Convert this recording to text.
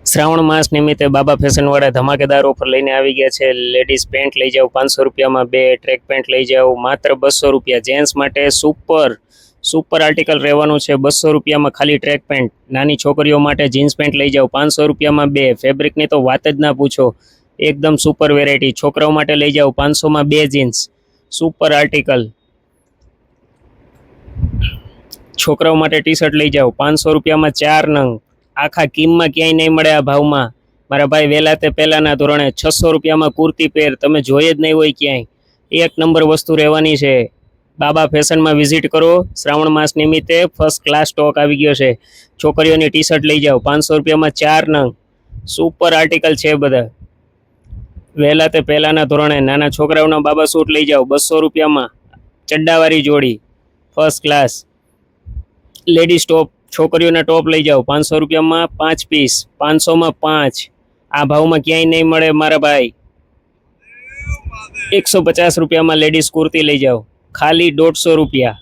શ્રાવણ માસ નિમિત્તે બાબા ફેશનવાળા ધમાકેદાર ઓફર લઈને આવી ગયા છે। લેડીઝ પેન્ટ લઈ જાઓ 500 રૂપિયામાં, 2 ટ્રેક પેન્ટ લઈ જાઓ માત્ર 200 રૂપિયા। જેન્ટ્સ માટે સુપર આર્ટિકલ રહેવાનું છે 200 રૂપિયામાં ખાલી ટ્રેક પેન્ટ। નાની છોકરીઓ માટે જીન્સ પેન્ટ લઈ જાઓ 500 રૂપિયામાં 2। ફેબ્રિકની તો વાત જ ના પૂછો, એકદમ સુપર વેરાયટી। છોકરાઓ માટે લઈ જાઓ 500માં 2 જીન્સ, સુપર આર્ટિકલ। છોકરાઓ માટે ટી શર્ટ લઈ જાઓ 500 રૂપિયામાં 4 નંગ। આખા કિમમાં ક્યાંય નહીં મળે આ ભાવમાં મારા ભાઈ। વહેલા તે પહેલાના ધોરણે 600 રૂપિયામાં કુર્તી પેર, તમે જોઈ જ નહીં હોય ક્યાંય। એક નંબર વસ્તુ રહેવાની છે। બાબા ફેશનમાં વિઝિટ કરો। શ્રાવણ માસ નિમિત્તે ફર્સ્ટ ક્લાસ સ્ટોક આવી ગયો છે। છોકરીઓની ટી શર્ટ લઈ જાઓ 500 રૂપિયામાં 4 નંગ, સુપર આર્ટિકલ છે બધા। વહેલા તે પહેલાના ધોરણે નાના છોકરાઓના બાબા સૂટ લઈ જાઓ 200 રૂપિયામાં, ચડ્ડાવાળી જોડી ફર્સ્ટ ક્લાસ। લેડીઝ ટોપ, છોકરીઓના ટોપ લઈ જાઓ 500 રૂપિયામાં 5 પીસ, 500માં 5। આ ભાવમાં ક્યાંય નહીં મળે મારા ભાઈ। 150 રૂપિયામાં લેડીઝ કુર્તી લઈ જાઓ ખાલી 150 રૂપિયા।